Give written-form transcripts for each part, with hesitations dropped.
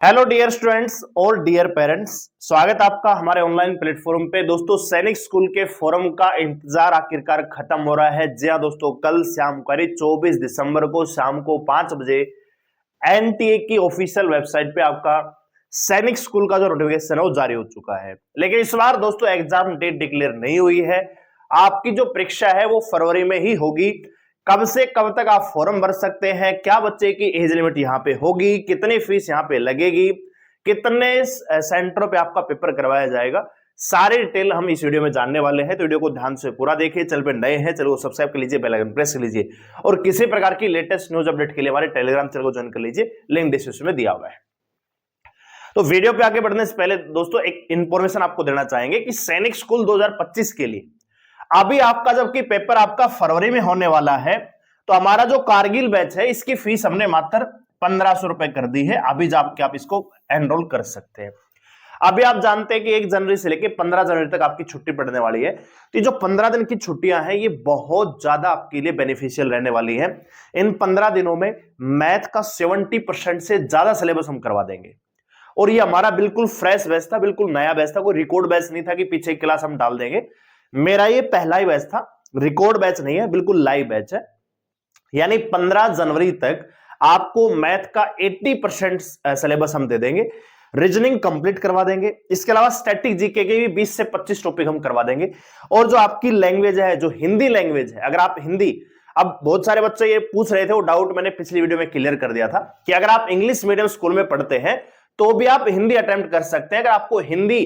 Hello dear students और dear parents, स्वागत आपका हमारे ऑनलाइन प्लेटफॉर्म पे। दोस्तों, सैनिक स्कूल के फोरम का इंतजार आखिरकार खत्म हो रहा है। जी हाँ दोस्तों, कल शाम को 24 दिसंबर को शाम को 5 बजे एनटीए की ऑफिशियल वेबसाइट पे आपका सैनिक स्कूल का जो नोटिफिकेशन है वो जारी हो चुका है। लेकिन इस बार दोस्तों एग्जाम डेट डिक्लेयर नहीं हुई है। आपकी जो परीक्षा है वो फरवरी में ही होगी। कब से कब तक आप फॉर्म भर सकते हैं, क्या बच्चे की एज लिमिट यहाँ पे होगी, कितनी फीस यहाँ पे लगेगी, कितने सेंटरों पे आपका पेपर करवाया जाएगा, सारे डिटेल हम इस वीडियो में जानने वाले हैं। तो वीडियो को ध्यान से पूरा देखिए। चैनल पे नए हैं, चैनल को सब्सक्राइब कर लीजिए, बेल आइकन प्रेस कर लीजिए और किसी प्रकार की लेटेस्ट न्यूज अपडेट के लिए हमारे टेलीग्राम चैनल को ज्वाइन कर लीजिए, लिंक डिस्क्रिप्शन में दिया हुआ है। तो वीडियो पे आगे बढ़ने से पहले दोस्तों एक इंफॉर्मेशन आपको देना चाहेंगे कि सैनिक स्कूल 2025 के लिए अभी आपका जबकि पेपर आपका फरवरी में होने वाला है, तो हमारा जो कारगिल बैच है इसकी फीस हमने मात्र 1500 रुपए कर दी है। अभी जाके आप इसको एनरोल कर सकते हैं। अभी आप जानते हैं कि 1 जनवरी से लेकर 15 जनवरी तक आपकी छुट्टी पड़ने वाली है। तो ये जो 15 दिन की छुट्टियां हैं ये बहुत ज्यादा आपके लिए बेनिफिशियल रहने वाली है। इन 15 दिनों में मैथ का 70% से ज्यादा सिलेबस हम करवा देंगे। और ये हमारा बिल्कुल फ्रेश बैच था, बिल्कुल नया बैच था, कोई रिकॉर्ड बैच नहीं था कि पीछे क्लास हम डाल देंगे। मेरा ये पहला ही बैच था, रिकॉर्ड बैच नहीं है, बिल्कुल लाइव बैच है। यानी 15 जनवरी तक आपको मैथ का 80% सिलेबस हम दे देंगे, रीजनिंग कंप्लीट करवा देंगे। इसके अलावा स्टैटिक जीके के भी 20 से 25 टॉपिक हम करवा देंगे। और जो आपकी लैंग्वेज है, जो हिंदी लैंग्वेज है, अगर आप हिंदी, अब बहुत सारे बच्चे ये पूछ रहे थे, वो डाउट मैंने पिछली वीडियो में क्लियर कर दिया था कि अगर आप इंग्लिश मीडियम स्कूल में पढ़ते हैं तो भी आप हिंदी अटेम्प्ट कर सकते हैं, अगर आपको हिंदी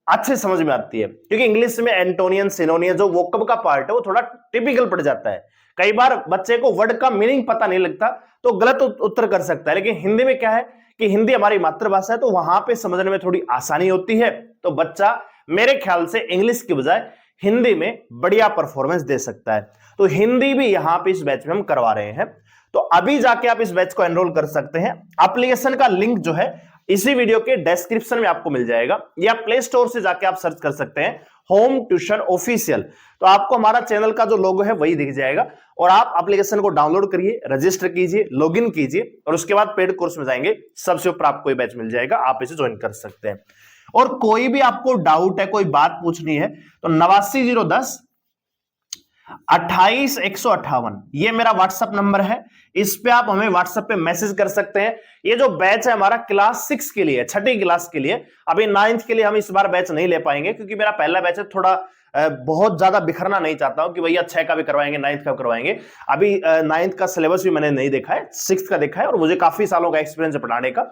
अच्छे समझ में आती है। क्योंकि इंग्लिश में एंटोनियन, सिनोनियन, जो वोकब का पार्ट है वो थोड़ा टिपिकल पड़ जाता है। कई बार बच्चे को वर्ड का मीनिंग पता नहीं लगता तो गलत उत्तर कर सकता है। लेकिन हिंदी में क्या है कि हिंदी हमारी मातृभाषा है, तो वहां पे समझने में थोड़ी आसानी होती है। तो बच्चा मेरे ख्याल से इंग्लिश की बजाय हिंदी में बढ़िया परफॉर्मेंस दे सकता है। तो हिंदी भी यहां पे इस बैच में हम करवा रहे हैं। तो अभी जाके आप इस बैच को एनरोल कर सकते हैं। एप्लीकेशन का लिंक जो है इसी वीडियो के डिस्क्रिप्शन में आपको मिल जाएगा, या प्ले स्टोर से जाके आप सर्च कर सकते हैं होम ट्यूशन ऑफिशियल। तो आपको हमारा चैनल का जो लोगो है वही दिख जाएगा और आप एप्लीकेशन को डाउनलोड करिए, रजिस्टर कीजिए, लॉगिन कीजिए और उसके बाद पेड कोर्स में जाएंगे। सबसे ऊपर आपको ये बैच मिल जाएगा, आप इसे ज्वाइन कर सकते हैं। और कोई भी आपको डाउट है, कोई बात पूछनी है तो 89010 28 158 ये मेरा व्हाट्सएप नंबर है। इस पे आप हमें व्हाट्सएप पे मैसेज कर सकते हैं। ये जो बैच है हमारा क्लास 6 के लिए, छठी क्लास के लिए। अभी 9th के लिए हम इस बार बैच नहीं ले पाएंगे क्योंकि मेरा पहला बैच है, थोड़ा बहुत ज्यादा बिखरना नहीं चाहता हूं कि भैया 6 का भी करवाएंगे, 9th का करवाएंगे। अभी 9th का सिलेबस भी मैंने नहीं देखा है, 6th का देखा है और मुझे काफी सालों का एक्सपीरियंस है पढ़ाने का।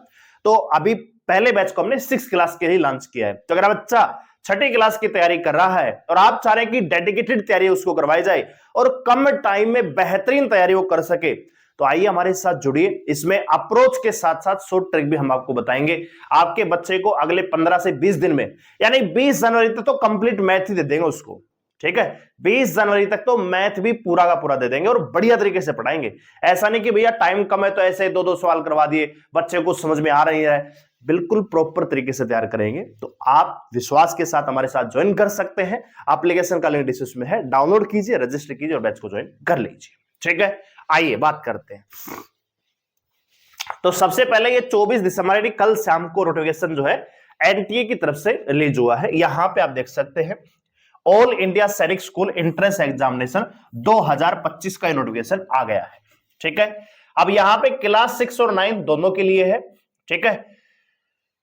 तो अभी पहले बैच को हमने 6 क्लास के लिए लॉन्च किया है। तो अगर बच्चा छठी क्लास की तैयारी कर रहा है और आप चाह रहे हैं कि डेडिकेटेड तैयारी उसको करवाई जाए और कम टाइम में बेहतरीन तैयारी वो कर सके, तो आइए हमारे साथ जुड़िए। इसमें अप्रोच के साथ साथ शॉर्ट ट्रिक भी हम आपको बताएंगे। आपके बच्चे को अगले 15 से 20 दिन में, यानी 20 जनवरी तक तो कंप्लीट मैथ ही दे देंगे उसको, ठीक है। 20 जनवरी तक तो मैथ भी पूरा का पूरा दे देंगे और बढ़िया तरीके से पढ़ाएंगे। ऐसा नहीं कि भैया टाइम कम है तो ऐसे 2-2 सवाल करवा दिए, बच्चे को समझ में आ रही है। बिल्कुल प्रॉपर तरीके से तैयार करेंगे। तो आप विश्वास के साथ हमारे साथ ज्वाइन कर सकते हैं। एप्लीकेशन का लिंक डिस्क्रिप्शन में है, डाउनलोड कीजिए, रजिस्टर कीजिए और बैच को ज्वाइन कर लीजिए, ठीक है। आइए बात करते हैं। तो सबसे पहले ये 24 दिसंबर यानी कल शाम को नोटिफिकेशन जो है एनटीए की तरफ से रिलीज हुआ है। यहां पे आप देख सकते हैं ऑल इंडिया सैनिक स्कूल एंट्रेंस एग्जामिनेशन 2025 का नोटिफिकेशन आ गया है, ठीक है। अब यहां पे क्लास 6 और 9 दोनों के लिए है, ठीक है।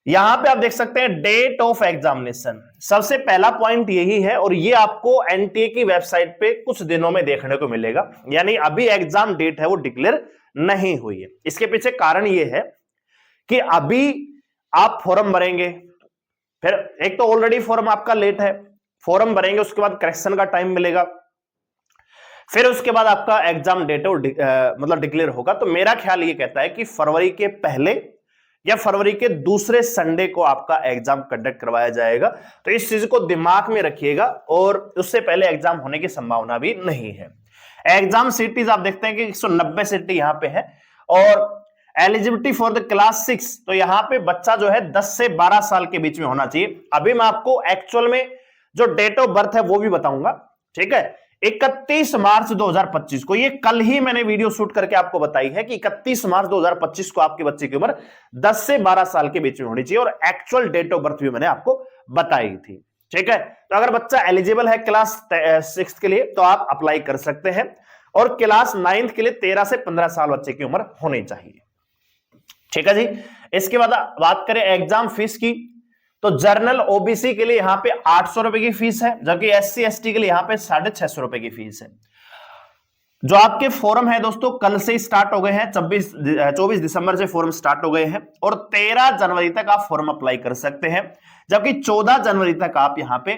यहां पे आप देख सकते हैं डेट ऑफ एग्जामिनेशन। सबसे पहला पॉइंट यही है और ये आपको एनटीए की वेबसाइट पे कुछ दिनों में देखने को मिलेगा। यानी अभी एग्जाम डेट है वो डिक्लेयर नहीं हुई है। इसके पीछे कारण ये है कि अभी आप फॉर्म भरेंगे, फिर एक तो ऑलरेडी फॉर्म आपका लेट है, फॉर्म भरेंगे, उसके बाद करेक्शन का टाइम मिलेगा, फिर उसके बाद आपका एग्जाम डेट मतलब डिक्लेयर होगा। तो मेरा ख्याल ये कहता है कि फरवरी के पहले या फरवरी के दूसरे संडे को आपका एग्जाम कंडक्ट करवाया जाएगा। तो इस चीज को दिमाग में रखिएगा और उससे पहले एग्जाम होने की संभावना भी नहीं है। एग्जाम सिटीज आप देखते हैं कि 190 सिटी यहां पे है और एलिजिबिलिटी फॉर द क्लास 6, तो यहां पे बच्चा जो है 10 से 12 साल के बीच में होना चाहिए। अभी मैं आपको एक्चुअल में जो डेट ऑफ बर्थ है वो भी बताऊंगा, ठीक है। 31 मार्च 2025 को, ये कल ही मैंने वीडियो शूट करके आपको बताई है कि 31 मार्च 2025 को आपके बच्चे की उम्र 10 से 12 साल के बीच में होनी चाहिए, और एक्चुअल डेट ऑफ बर्थ भी मैंने आपको बताई थी। ठीक है, तो अगर बच्चा एलिजिबल है क्लास 6 के लिए तो आप अप्लाई कर सकते हैं, और क्लास 9 के लिए 13 से 15 साल बच्चे की उम्र होनी चाहिए। ठीक है जी। इसके बाद बात करें एग्जाम फीस की, तो जर्नल ओबीसी के लिए यहां पे 800 रुपए की फीस है, जबकि एससी एसटी के लिए यहां पे 650 रुपए की फीस है। जो आपके फॉर्म है दोस्तों कल से स्टार्ट हो गए हैं, 24 दिसंबर से फॉर्म स्टार्ट हो गए हैं, और 13 जनवरी तक आप फॉर्म अप्लाई कर सकते हैं, जबकि 14 जनवरी तक आप यहां पे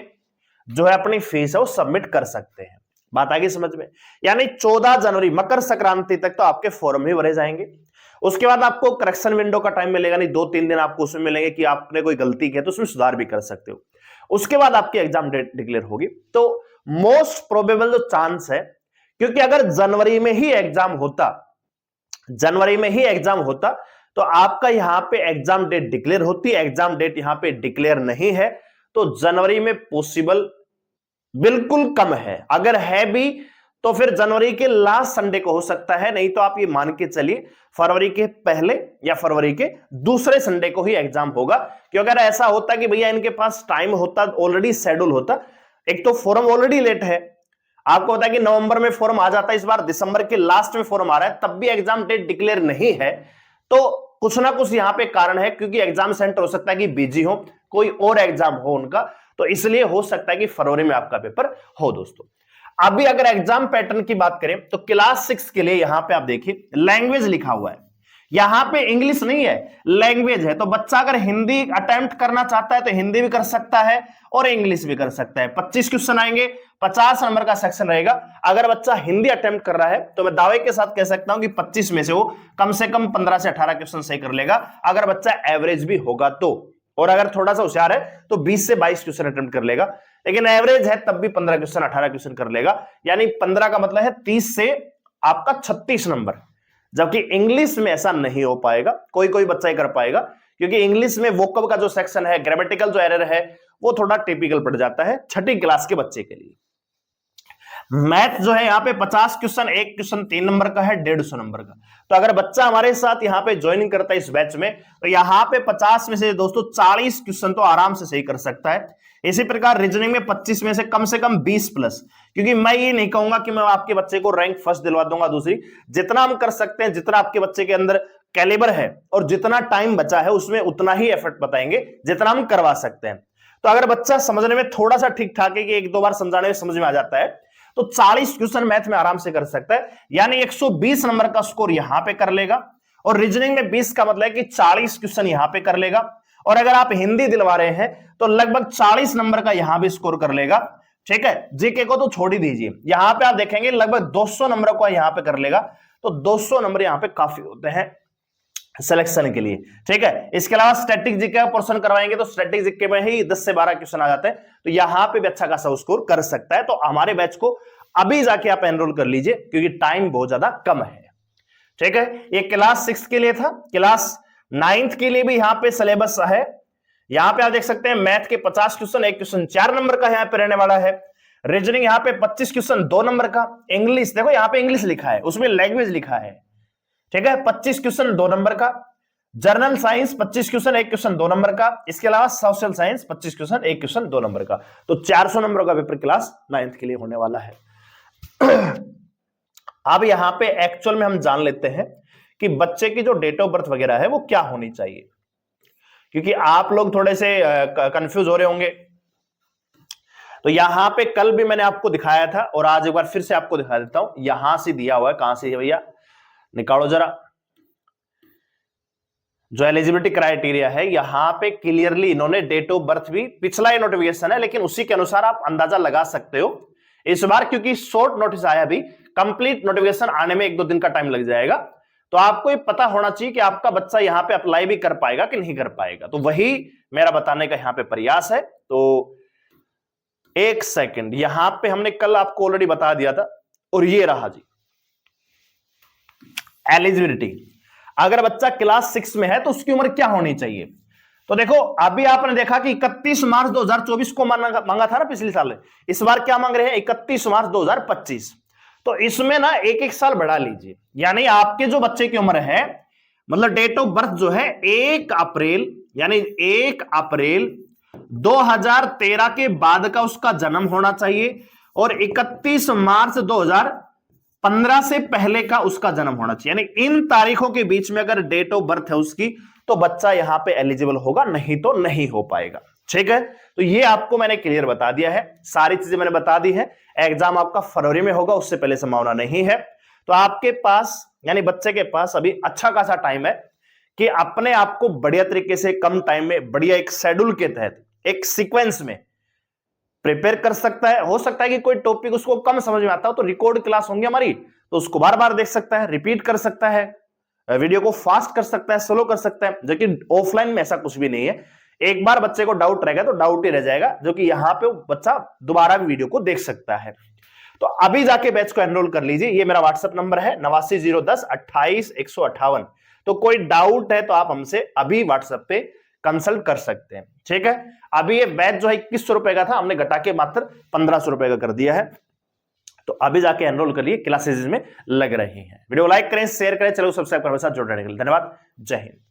जो है अपनी फीस है वो सबमिट कर सकते हैं। बात आ गई समझ में? यानी 14 जनवरी मकर संक्रांति तक तो आपके फॉर्म ही भरे जाएंगे। उसके बाद आपको करेक्शन विंडो का टाइम मिलेगा, नहीं 2-3 दिन आपको उसमें मिलेंगे कि आपने कोई गलती की तो उसमें सुधार भी कर सकते हो। उसके बाद आपकी एग्जाम डेट डिक्लेयर होगी। तो मोस्ट प्रोबेबल जो चांस है, क्योंकि अगर जनवरी में ही एग्जाम होता तो आपका यहां पे एग्जाम डेट डिक्लेयर होती, एग्जाम डेट यहां पे डिक्लेयर नहीं है, तो जनवरी में पॉसिबल बिल्कुल कम है। अगर है भी तो फिर जनवरी के लास्ट संडे को हो सकता है, नहीं तो आप ये मान के चलिए फरवरी के पहले या फरवरी के दूसरे संडे को ही एग्जाम होगा। क्योंकि अगर ऐसा होता कि भैया इनके पास टाइम होता, ऑलरेडी शेड्यूल होता, एक तो फॉर्म ऑलरेडी लेट है, आपको पता है कि नवंबर में फॉर्म आ जाता है, इस बार दिसंबर के लास्ट में फॉर्म आ रहा है, तब भी एग्जाम डेट डिक्लेयर नहीं है, तो कुछ ना कुछ यहां पे कारण है, क्योंकि एग्जाम सेंटर हो सकता है कि बिजी हो, कोई और एग्जाम हो उनका, तो इसलिए हो सकता है कि फरवरी में आपका पेपर हो। दोस्तों अभी अगर एग्जाम पैटर्न की बात करें तो क्लास 6 के लिए यहां पे आप देखिए लैंग्वेज लिखा हुआ है, यहां पे इंग्लिश नहीं है, लैंग्वेज है। तो बच्चा अगर हिंदी अटेम्प्ट करना चाहता है तो हिंदी भी कर सकता है और इंग्लिश भी कर सकता है। 25 क्वेश्चन आएंगे, 50 नंबर का सेक्शन रहेगा। अगर बच्चा हिंदी अटेम्प्ट कर रहा है तो मैं दावे के साथ कह सकता हूं कि 25 में से वो कम 15 से 18 क्वेश्चन सही कर लेगा, अगर बच्चा एवरेज भी होगा तो। और अगर थोड़ा सा होशियार है तो 20 से 22 क्वेश्चन अटेम्प्ट कर लेगा, लेकिन एवरेज है तब भी 15 क्वेश्चन 18 क्वेश्चन कर लेगा, यानी 15 का मतलब है 30 से आपका 36 नंबर। जबकि इंग्लिश में ऐसा नहीं हो पाएगा, कोई कोई बच्चा ही कर पाएगा, क्योंकि इंग्लिश में वोकैब का जो सेक्शन है, ग्रामेटिकल जो एरर है वो थोड़ा टिपिकल पड़ जाता है 6ठी क्लास के बच्चे के लिए। मैथ जो है यहाँ पे 50 क्वेश्चन, एक क्वेश्चन 3 नंबर का है, 150 नंबर का। तो अगर बच्चा हमारे साथ यहाँ पे ज्वाइनिंग करता है इस बैच में, तो यहाँ पे 50 में से दोस्तों 40 क्वेश्चन तो आराम से सही कर सकता है। इसी प्रकार रीजनिंग में 25 में से कम 20 प्लस, क्योंकि मैं ये नहीं कहूंगा कि मैं आपके बच्चे को रैंक फर्स्ट दिलवा दूंगा, दूसरी जितना हम कर सकते हैं, जितना आपके बच्चे के अंदर कैलिबर है और जितना टाइम बचा है उसमें उतना ही एफर्ट बताएंगे जितना हम करवा सकते हैं। तो अगर बच्चा समझने में थोड़ा सा ठीक ठाक है कि 1-2 बार समझाने में समझ में आ जाता है, तो 40 क्वेश्चन मैथ में आराम से कर सकता है, यानी 120 नंबर का स्कोर यहां पे कर लेगा। और रीजनिंग में 20 का मतलब है कि 40 क्वेश्चन यहां पे कर लेगा। और अगर आप हिंदी दिलवा रहे हैं तो लगभग 40 नंबर का यहां भी स्कोर कर लेगा। ठीक है, जीके को तो छोड़ ही दीजिए, यहां पे आप देखेंगे लगभग 200 नंबर को यहां पे कर लेगा, तो 200 नंबर यहां पे काफी होते हैं सिलेक्शन के लिए। ठीक है, इसके अलावा स्टैटिक जीके का पोर्शन करवाएंगे तो स्टैटिक जीके में ही 10 से 12 क्वेश्चन आ जाते हैं, तो यहां पे भी अच्छा खासा स्कोर कर सकता है। तो हमारे बैच को अभी जाके आप एनरोल कर लीजिए, क्योंकि टाइम बहुत ज्यादा कम है। ठीक है, ये क्लास 6 के लिए था। क्लास 9 के लिए भी यहां पे सिलेबस है। यहां पे आप देख सकते हैं मैथ के 50 क्वेश्चन, एक क्वेश्चन 4 नंबर का यहां पे रहने वाला है। रीजनिंग यहां पे 25 क्वेश्चन 2 नंबर का। इंग्लिश देखो यहां पे इंग्लिश लिखा है, उसमें लैंग्वेज लिखा है। ठीक है, 25 क्वेश्चन 2 नंबर का। जर्नल साइंस 25 क्वेश्चन, एक क्वेश्चन 2 नंबर का। इसके अलावा सोशल साइंस 25 क्वेश्चन, एक क्वेश्चन 2 नंबर का। तो 400 नंबर का पेपर क्लास 9 के लिए होने वाला है। अब यहां पे एक्चुअल में हम जान लेते हैं कि बच्चे की जो डेट ऑफ बर्थ वगैरह है वो क्या होनी चाहिए, क्योंकि आप लोग थोड़े से कंफ्यूज हो रहे होंगे। तो यहां पे कल भी मैंने आपको दिखाया था और आज एक बार फिर से आपको दिखा देता हूं। यहां से दिया हुआ है, कहां से है भैया, निकालो जरा, जो एलिजिबिलिटी क्राइटेरिया है यहां पे क्लियरली इन्होंने डेट ऑफ बर्थ भी, पिछला ये नोटिफिकेशन है लेकिन उसी के अनुसार आप अंदाजा लगा सकते हो। इस बार क्योंकि शॉर्ट नोटिस आया, भी कंप्लीट नोटिफिकेशन आने में 1-2 दिन का टाइम लग जाएगा, तो आपको ये पता होना चाहिए कि आपका बच्चा यहां पे अप्लाई भी कर पाएगा कि नहीं कर पाएगा। तो वही मेरा बताने का यहां पे प्रयास है। तो एक सेकंड, यहां पे हमने कल आपको ऑलरेडी बता दिया था, और ये रहा जी एलिजिबिलिटी। अगर बच्चा क्लास 6 में है तो उसकी उम्र क्या होनी चाहिए। तो देखो अभी आपने देखा कि 31 मार्च 2024 को मांगा था ना पिछले साल, इस बार क्या मांग रहे हैं 31 मार्च 2025। तो इसमें ना एक एक साल बढ़ा लीजिए, यानी आपके जो बच्चे की उम्र है, मतलब डेट ऑफ बर्थ जो है 1 अप्रैल, यानी 1 अप्रैल 2013 के बाद का उसका जन्म होना चाहिए, और 31 मार्च 2015 से पहले का उसका जन्म होना चाहिए। यानी इन तारीखों के बीच में अगर डेट ऑफ बर्थ है उसकी, तो बच्चा यहां पे एलिजिबल होगा, नहीं तो नहीं हो पाएगा। ठीक है, तो ये आपको मैंने क्लियर बता दिया है, सारी चीजें मैंने बता दी है। एग्जाम आपका फरवरी में होगा, उससे पहले संभावना नहीं है। तो आपके पास यानी बच्चे के पास अभी अच्छा खासा टाइम है कि अपने आप को बढ़िया तरीके से कम टाइम में बढ़िया एक शेड्यूल के तहत एक सीक्वेंस में प्रिपेयर कर सकता है। हो सकता है कि कोई टॉपिक उसको कम समझ में आता हो, तो रिकॉर्ड क्लास होंगी हमारी, तो उसको बार बार देख सकता है, रिपीट कर सकता है, वीडियो को फास्ट कर सकता है, स्लो कर सकता है, जो कि ऑफलाइन में ऐसा कुछ भी नहीं है। एक बार बच्चे को डाउट रहेगा तो डाउट ही रह जाएगा, जो कि यहां पे बच्चा दोबारा भी वीडियो को देख सकता है। तो अभी जाके बैच को एनरोल कर लीजिए। ये मेरा व्हाट्सएप नंबर है 890110 28 158। तो कोई डाउट है तो आप हमसे अभी व्हाट्सएप पे कंसल्ट कर सकते हैं। ठीक है, अभी ये बैच जो है 2100 रुपए का था, हमने घटा के मात्र 1500 रुपए का कर दिया है। तो अभी जाके एनरोल करिए, क्लासेस में लग रही हैं। वीडियो लाइक करें, शेयर करें, चलो सब्सक्राइब करें, साथ जुड़ रहने के लिए धन्यवाद। जय हिंद।